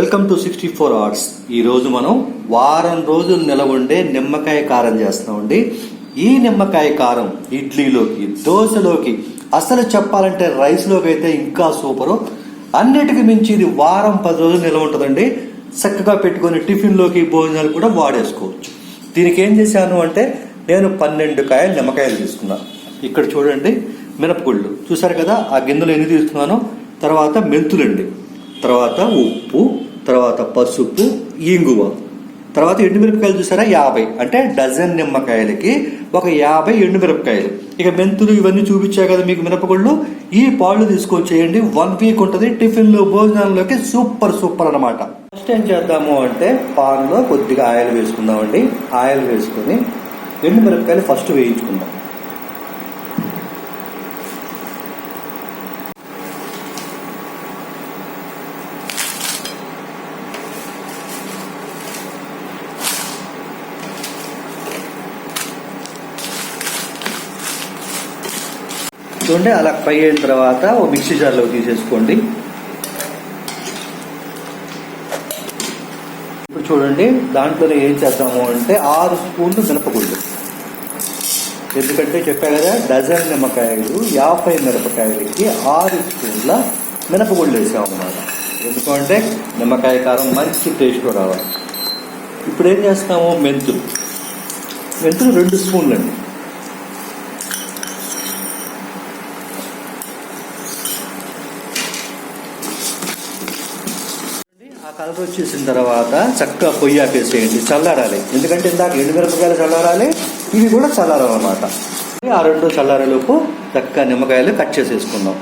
Welcome to 64 hours. ఈరోజు మనం వారం రోజులు నిలవ ఉండే నిమ్మకాయ కారం చేస్తామండి. ఈ నిమ్మకాయ కారం ఇడ్లీలోకి, దోశలోకి, అసలు చెప్పాలంటే రైస్లోకి అయితే ఇంకా సూపరు. అన్నిటికీ మించి ఇది వారం 10 రోజులు నిలవ ఉంటుందండి. చక్కగా పెట్టుకొని టిఫిన్లోకి, భోజనాలు కూడా వాడేసుకోవచ్చు. దీనికి ఏం చేశాను అంటే నేను 12 కాయలు నిమ్మకాయలు తీసుకున్నాను. ఇక్కడ చూడండి, మినపగుళ్ళు చూసారు కదా, ఆ గిన్నెలో ఎన్ని తీసుకున్నాను. తర్వాత మెంతులండి, తర్వాత ఉప్పు, తర్వాత పసుపు, ఇంగువ, తర్వాత ఎండుమిరపకాయలు చూసారా 50, అంటే డజన్ నిమ్మకాయలకి ఒక 50 ఎండుమిరపకాయలు. ఇక మెంతులు ఇవన్నీ చూపించా కదా మీకు, మినపగుళ్ళు, ఈ పాళ్ళు తీసుకొచ్చేయండి. 1 వీక్ ఉంటుంది. టిఫిన్లో, భోజనాల్లోకి సూపర్ సూపర్ అనమాట. ఫస్ట్ ఏం చేద్దాము అంటే పాన్లో కొద్దిగా ఆయిల్ వేసుకుందామండి. ఆయిల్ వేసుకొని ఎండుమిరపకాయలు ఫస్ట్ వేయించుకుందాం. చూడండి, అలా ఫ్రై అయిన తర్వాత ఓ మిక్సీ జార్లో తీసేసుకోండి. ఇప్పుడు చూడండి, దాంట్లోనే ఏం చేద్దాము అంటే 6 స్పూన్లు మినపగుళ్ళు. ఎందుకంటే చెప్పా కదా, డజన్ నిమ్మకాయలు 50 మిరపకాయలకి 6 స్పూన్ల మినపగుళ్ళు వేసాం అన్నమాట. ఎందుకంటే నిమ్మకాయ కారం మంచి టేస్ట్ రావాలి. ఇప్పుడు ఏం చేస్తాము, మెంతులు 2 స్పూన్లు అండి. కలర్ వచ్చేసిన తర్వాత చక్కగా పొయ్యి ఆపేసేయండి, చల్లారాలి. ఎందుకంటే ఇందాక ఎండుమిరపకాయలు చల్లారాలి, ఇవి కూడా చల్లారాలన్నమాట. ఆ 2 చల్లారేలోపు చక్కగా నిమ్మకాయలు కట్ చేసేసుకుందాం.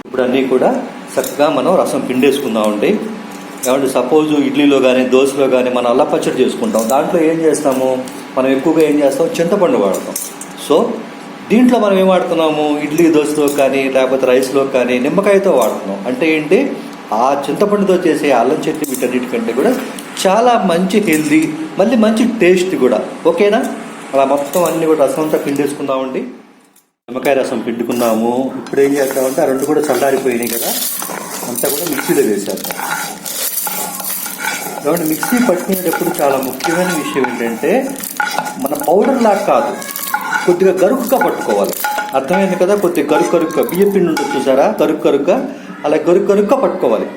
ఇప్పుడు అన్నీ కూడా చక్కగా మనం రసం పిండేసుకుందామండి. ఏమంటే సపోజు ఇడ్లీలో కానీ, దోశలో కానీ మనం అల్లం పచ్చడి చేసుకుంటాం. దాంట్లో ఏం చేస్తాము, మనం ఎక్కువగా ఏం చేస్తాం, చింతపండు వాడతాం. సో దీంట్లో మనం ఏం వాడుతున్నాము, ఇడ్లీ, దోశలో కానీ, లేకపోతే రైస్లో కానీ నిమ్మకాయతో వాడుతున్నాం. అంటే ఏంటి, ఆ చింతపండుతో చేసే అల్లం చట్నీ వీటన్నిటికంటే కూడా చాలా మంచి హెల్దీ, మళ్ళీ మంచి టేస్ట్ కూడా. ఓకేనా, అలా మొత్తం అన్ని కూడా రసం అంతా పిండేసుకుందామండి. నిమ్మకాయ రసం పిండుకున్నాము. ఇప్పుడు ఏం చేద్దామంటే ఆ 2 కూడా చల్లారిపోయినాయి కదా, అంతా కూడా మిక్సీలో వేసేద్దాం. కాబట్టి మిక్సీ పట్టుకునేటప్పుడు చాలా ముఖ్యమైన విషయం ఏంటంటే, మన పౌడర్ లాగా కాదు, కొద్దిగా గరుకుగా పట్టుకోవాలి. అర్థమైంది కదా, కొద్దిగా గరుగ్గా బియ్యం పిండి ఉంటుంది చూసారా, గరుగ్గా అలా గరుగ్గా పట్టుకోవాలి.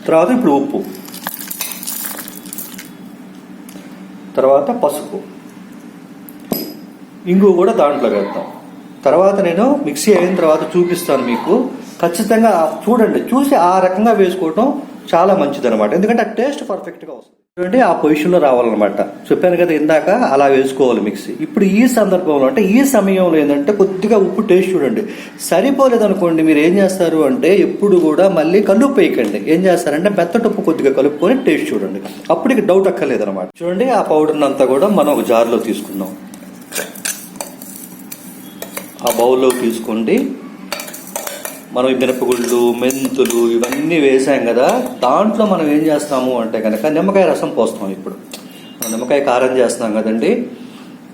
తర్వాత ఇప్పుడు ఉప్పు, తర్వాత పసుపు, ఇంగు కూడా దాంట్లో వేద్దాం. తర్వాత నేను మిక్సీ అయిన తర్వాత చూపిస్తాను మీకు. ఖచ్చితంగా చూడండి, చూసి ఆ రకంగా వేసుకోవటం చాలా మంచిది అనమాట. ఎందుకంటే ఆ టేస్ట్ పర్ఫెక్ట్గా వస్తుంది. చూడండి, ఆ పొజిషన్లో రావాలన్నమాట. చెప్పాను కదా ఇందాక, అలా వేసుకోవాలి మిక్సీ. ఇప్పుడు ఈ సందర్భంలో అంటే ఈ సమయంలో ఏంటంటే కొద్దిగా ఉప్పు టేస్ట్ చూడండి. సరిపోలేదనుకోండి, మీరు ఏం చేస్తారు అంటే ఎప్పుడు కూడా మళ్ళీ కలుపు వేయకండి. ఏం చేస్తారంటే మెత్తటప్పు కొద్దిగా కలుపుకొని టేస్ట్ చూడండి. అప్పటికి డౌట్ అక్కర్లేదన్నమాట. చూడండి, ఆ పౌడర్ని అంతా కూడా మనం ఒక జార్లో తీసుకుందాం. ఆ బౌల్లో తీసుకోండి. మనం ఈ మినపగుళ్ళు, మెంతులు ఇవన్నీ వేసాం కదా, దాంట్లో మనం ఏం చేస్తాము అంటే కనుక నిమ్మకాయ రసం పోస్తాం. ఇప్పుడు మనం నిమ్మకాయ కారం చేస్తున్నాం కదండి.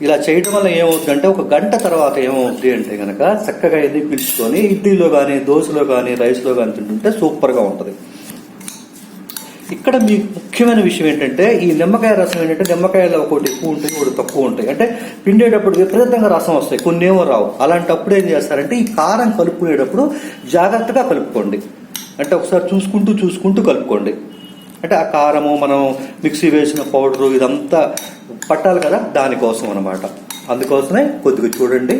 ఇలా చేయడం వల్ల ఏమవుతుందంటే ఒక గంట తర్వాత ఏమవుతుంది అంటే కనుక చక్కగా ఇది పిలుచుకొని ఇడ్లీలో కానీ, దోశలో కానీ, రైస్లో కానీ తింటుంటే సూపర్గా ఉంటుంది. ఇక్కడ మీ ముఖ్యమైన విషయం ఏంటంటే, ఈ నిమ్మకాయ రసం ఏంటంటే నిమ్మకాయలో ఒకటి ఎక్కువ ఉంటాయి, ఒకటి తక్కువ ఉంటాయి. అంటే పిండేటప్పుడు విపరీతంగా రసం వస్తాయి, కొన్ని ఏమో రావు. అలాంటప్పుడు ఏం చేస్తారంటే ఈ కారం కలుపుకునేటప్పుడు జాగ్రత్తగా కలుపుకోండి. అంటే ఒకసారి చూసుకుంటూ కలుపుకోండి. అంటే ఆ కారము, మనం మిక్సీ వేసిన పౌడరు ఇదంతా పట్టాలి కదా, దానికోసం అనమాట. అందుకోసమే కొద్దిగా చూడండి.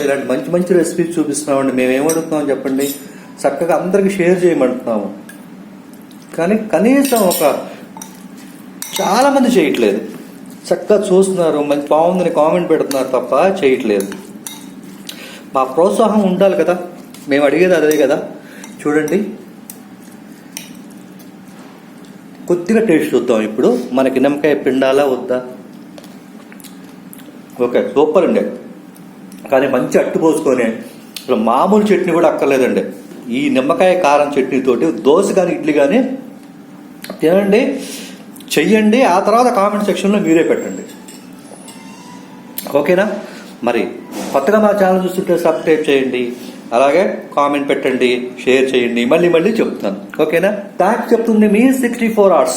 ఇలాంటి మంచి మంచి రెసిపీస్ చూపిస్తున్నామండి. మేము ఏమడుగుతున్నాం చెప్పండి, చక్కగా అందరికీ షేర్ చేయమంటున్నాము. కానీ కనీసం చాలా మంది చేయట్లేదు. చక్కగా చూస్తున్నారు, మంచి బాగుందని కామెంట్ పెడుతున్నారు తప్ప చేయట్లేదు. మా ప్రోత్సాహం ఉండాలి కదా, మేము అడిగేది అదే కదా. చూడండి, కొద్దిగా టేస్ట్ చూద్దాం. ఇప్పుడు మనకి నిమ్మకాయ పిండాలా వద్దా? ఓకే, సూపర్ అండి. కానీ మంచి అట్టు పోసుకొని అసలు మామూలు చట్నీ కూడా అక్కర్లేదండి. ఈ నిమ్మకాయ కారం చట్నీతోటి దోశ కానీ, ఇడ్లీ కానీ తినండి, చెయ్యండి. ఆ తర్వాత కామెంట్ సెక్షన్లో మీరే పెట్టండి. ఓకేనా? మరి కొత్తగా మా ఛానల్ చూస్తుంటే సబ్స్క్రైబ్ చేయండి, అలాగే కామెంట్ పెట్టండి, షేర్ చేయండి. మళ్ళీ చెప్తాను. ఓకేనా? థ్యాంక్స్ చెప్తుంది మీ 64 hours.